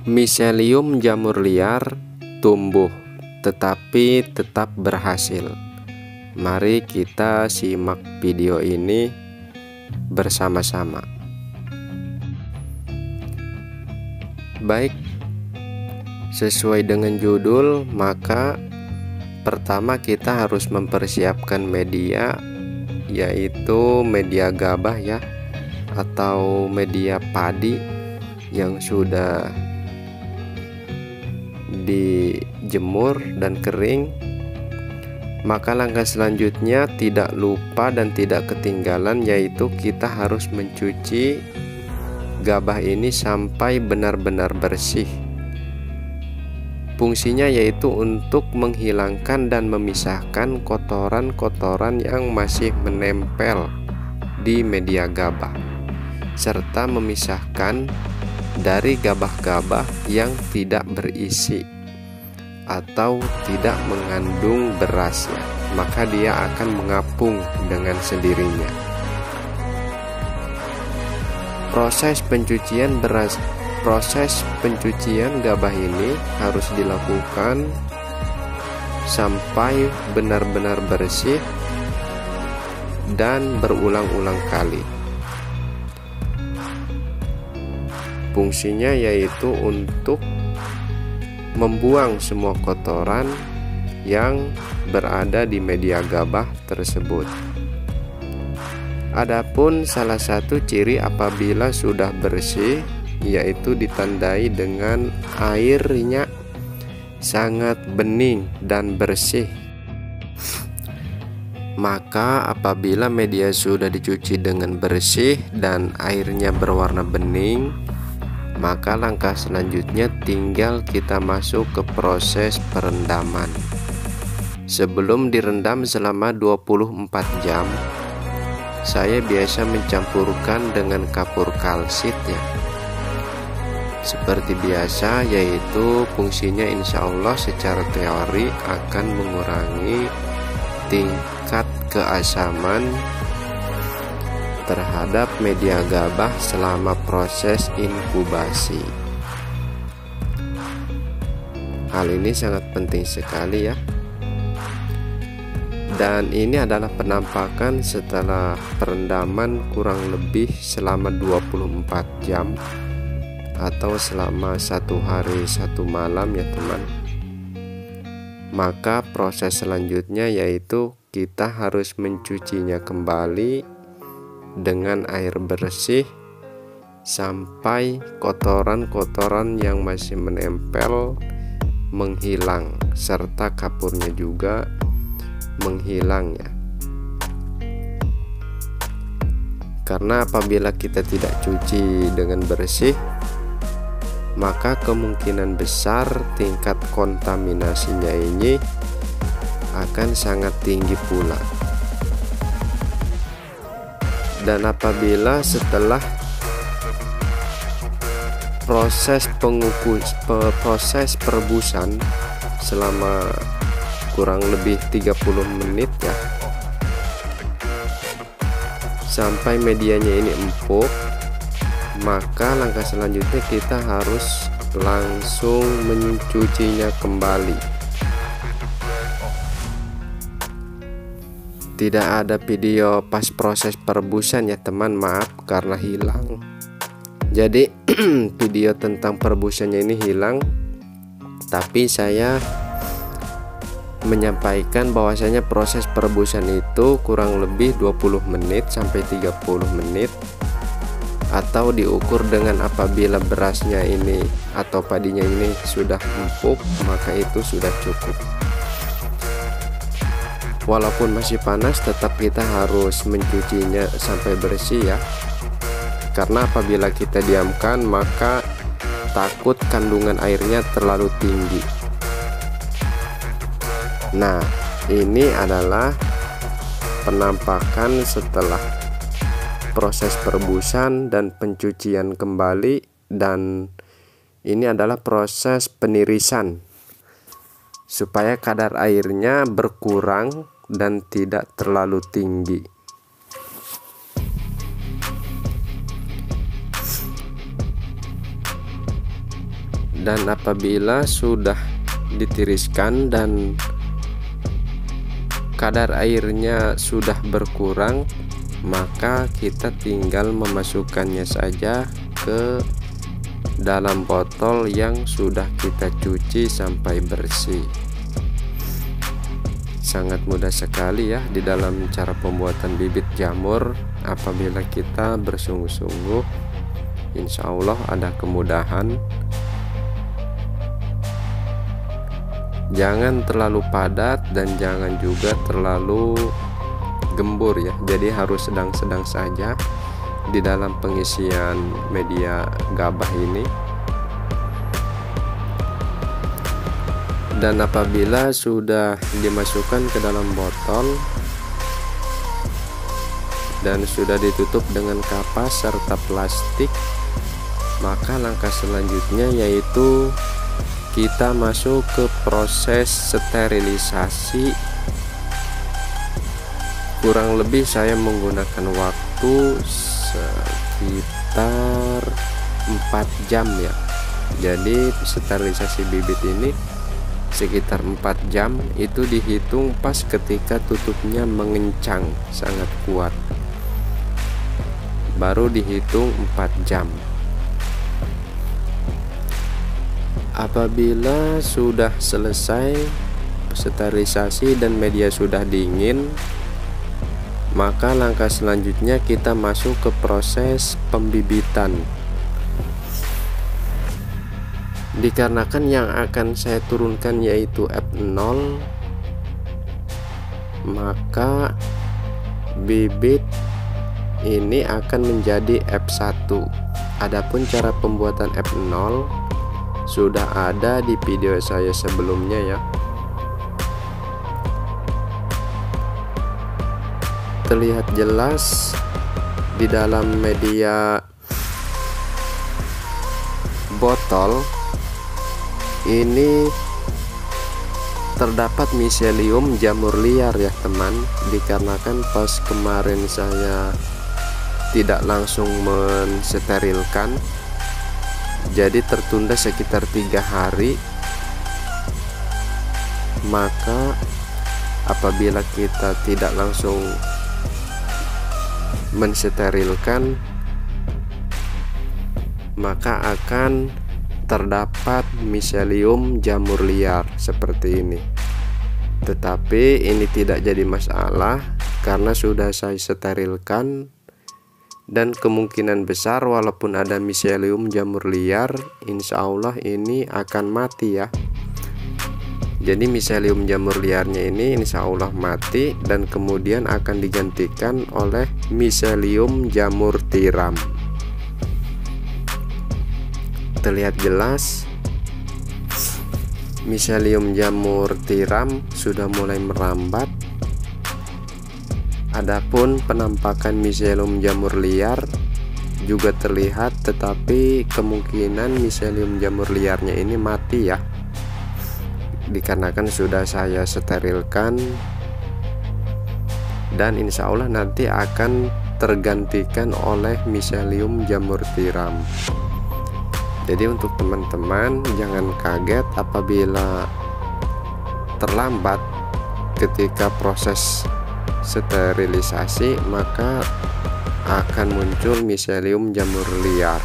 Miselium jamur liar tumbuh tetapi tetap berhasil. Mari kita simak video ini bersama-sama. Baik, sesuai dengan judul, maka pertama kita harus mempersiapkan media, yaitu media gabah ya, atau media padi yang sudah dijemur dan kering. Maka langkah selanjutnya tidak lupa dan tidak ketinggalan, yaitu kita harus mencuci gabah ini sampai benar-benar bersih. Fungsinya yaitu untuk menghilangkan dan memisahkan kotoran-kotoran yang masih menempel di media gabah, serta memisahkan dari gabah-gabah yang tidak berisi atau tidak mengandung beras ya, maka dia akan mengapung dengan sendirinya. Proses pencucian gabah ini harus dilakukan sampai benar-benar bersih dan berulang-ulang kali. Fungsinya yaitu untuk membuang semua kotoran yang berada di media gabah tersebut. Adapun salah satu ciri apabila sudah bersih, yaitu ditandai dengan airnya sangat bening dan bersih. Maka apabila media sudah dicuci dengan bersih dan airnya berwarna bening, maka langkah selanjutnya tinggal kita masuk ke proses perendaman. Sebelum direndam selama 24 jam, saya biasa mencampurkan dengan kapur kalsit ya. Seperti biasa, yaitu fungsinya insya Allah secara teori akan mengurangi tingkat keasaman terhadap media gabah selama proses inkubasi. Hal ini sangat penting sekali ya. Dan ini adalah penampakan setelah perendaman kurang lebih selama 24 jam atau selama 1 hari 1 malam ya teman. Maka proses selanjutnya yaitu kita harus mencucinya kembali dengan air bersih sampai kotoran-kotoran yang masih menempel menghilang, serta kapurnya juga menghilang ya. Karena apabila kita tidak cuci dengan bersih, maka kemungkinan besar tingkat kontaminasinya ini akan sangat tinggi pula. Dan apabila setelah proses perebusan selama kurang lebih 30 menit ya, sampai medianya ini empuk, maka langkah selanjutnya kita harus langsung mencucinya kembali. Tidak ada video pas proses perebusan ya teman, maaf karena hilang. Jadi video tentang perebusannya ini hilang, tapi saya menyampaikan bahwasanya proses perebusan itu kurang lebih 20 menit sampai 30 menit, atau diukur dengan apabila berasnya ini atau padinya ini sudah empuk, maka itu sudah cukup. Walaupun masih panas, tetap kita harus mencucinya sampai bersih ya, karena apabila kita diamkan maka takut kandungan airnya terlalu tinggi. Nah, ini adalah penampakan setelah proses perebusan dan pencucian kembali, dan ini adalah proses penirisan supaya kadar airnya berkurang dan tidak terlalu tinggi. Dan apabila sudah ditiriskan dan kadar airnya sudah berkurang, maka kita tinggal memasukkannya saja ke dalam botol yang sudah kita cuci sampai bersih. Sangat mudah sekali ya di dalam cara pembuatan bibit jamur. Apabila kita bersungguh-sungguh, insya Allah ada kemudahan. Jangan terlalu padat dan jangan juga terlalu gembur ya, jadi harus sedang-sedang saja di dalam pengisian media gabah ini. Dan apabila sudah dimasukkan ke dalam botol dan sudah ditutup dengan kapas serta plastik, maka langkah selanjutnya yaitu kita masuk ke proses sterilisasi. Kurang lebih saya menggunakan waktu sekitar 4 jam ya. Jadi sterilisasi bibit ini sekitar 4 jam, itu dihitung pas ketika tutupnya mengencang sangat kuat, baru dihitung 4 jam. Apabila sudah selesai sterilisasi dan media sudah dingin, maka langkah selanjutnya kita masuk ke proses pembibitan. Dikarenakan yang akan saya turunkan yaitu F0, maka bibit ini akan menjadi F1. Adapun cara pembuatan F0 sudah ada di video saya sebelumnya ya. Terlihat jelas di dalam media botol ini terdapat miselium jamur liar ya teman. Dikarenakan pas kemarin saya tidak langsung mensterilkan, jadi tertunda sekitar 3 hari. Maka apabila kita tidak langsung mensterilkan, maka akan terdapat miselium jamur liar seperti ini. Tetapi ini tidak jadi masalah karena sudah saya sterilkan, dan kemungkinan besar walaupun ada miselium jamur liar, insya Allah ini akan mati ya. Jadi miselium jamur liarnya ini insya Allah mati dan kemudian akan digantikan oleh miselium jamur tiram. Terlihat jelas miselium jamur tiram sudah mulai merambat. Adapun penampakan miselium jamur liar juga terlihat, tetapi kemungkinan miselium jamur liarnya ini mati ya, dikarenakan sudah saya sterilkan dan insya Allah nanti akan tergantikan oleh miselium jamur tiram. Jadi untuk teman-teman jangan kaget apabila terlambat ketika proses sterilisasi, maka akan muncul miselium jamur liar,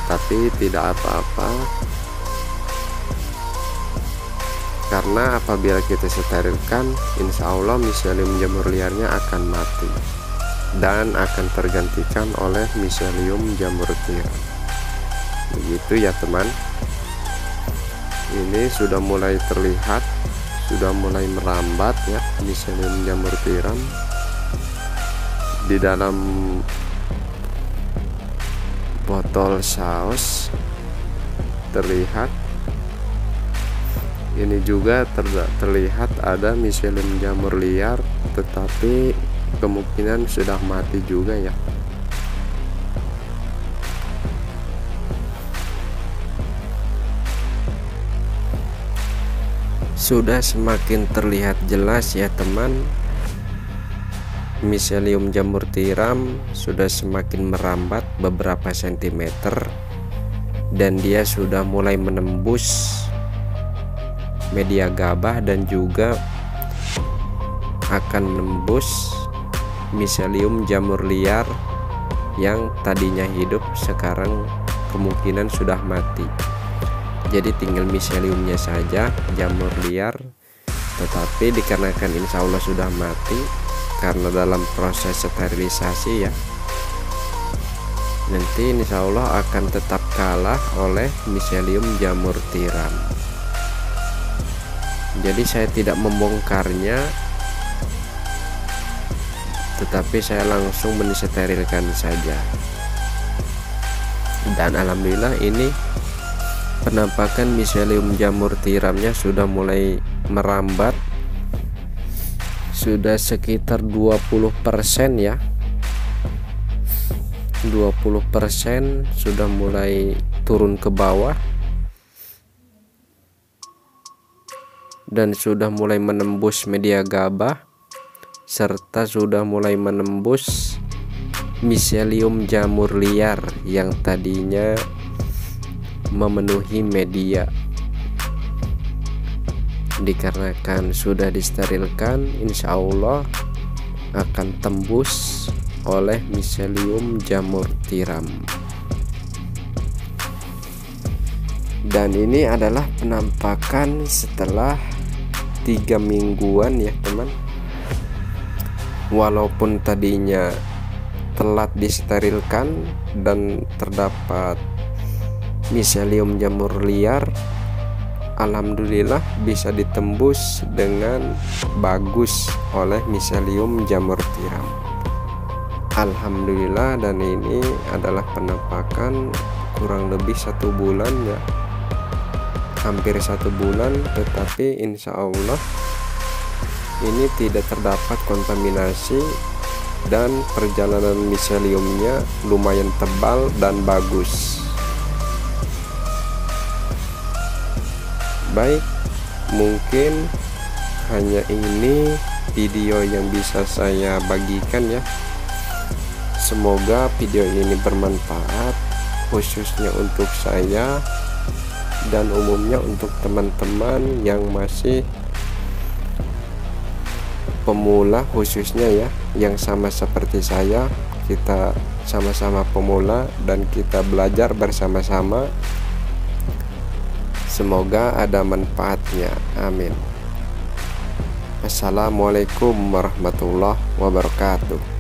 tapi tidak apa-apa. Karena apabila kita sterilkan, insya Allah miselium jamur liarnya akan mati dan akan tergantikan oleh miselium jamur tiram. Begitu ya teman. Ini sudah mulai terlihat, sudah mulai merambat ya miselium jamur tiram di dalam botol saus. Terlihat. Ini juga terlihat ada miselium jamur liar, tetapi kemungkinan sudah mati juga ya. Sudah semakin terlihat jelas ya teman. Miselium jamur tiram sudah semakin merambat beberapa sentimeter. dan dia sudah mulai menembus media gabah dan juga akan menembus miselium jamur liar yang tadinya hidup sekarang kemungkinan sudah mati. Jadi tinggal miseliumnya saja, jamur liar, tetapi dikarenakan insya Allah sudah mati karena dalam proses sterilisasi ya, nanti insya Allah akan tetap kalah oleh miselium jamur tiram. Jadi saya tidak membongkarnya, tetapi saya langsung mensterilkan saja. Dan alhamdulillah ini penampakan miselium jamur tiramnya sudah mulai merambat, sudah sekitar 20% ya, 20% sudah mulai turun ke bawah dan sudah mulai menembus media gabah serta sudah mulai menembus miselium jamur liar yang tadinya memenuhi media. Dikarenakan sudah disterilkan, insya Allah akan tembus oleh miselium jamur tiram. Dan ini adalah penampakan setelah 3 mingguan ya teman. Walaupun tadinya telat disterilkan dan terdapat miselium jamur liar, alhamdulillah bisa ditembus dengan bagus oleh miselium jamur tiram. Alhamdulillah, dan ini adalah penampakan kurang lebih 1 bulan ya, hampir 1 bulan, tetapi insya Allah ini tidak terdapat kontaminasi dan perjalanan miseliumnya lumayan tebal dan bagus. Baik, mungkin hanya ini video yang bisa saya bagikan ya. Semoga video ini bermanfaat, khususnya untuk saya dan umumnya untuk teman-teman yang masih pemula, khususnya ya, yang sama seperti saya. Kita sama-sama pemula dan kita belajar bersama-sama. Semoga ada manfaatnya, amin. Assalamualaikum warahmatullahi wabarakatuh.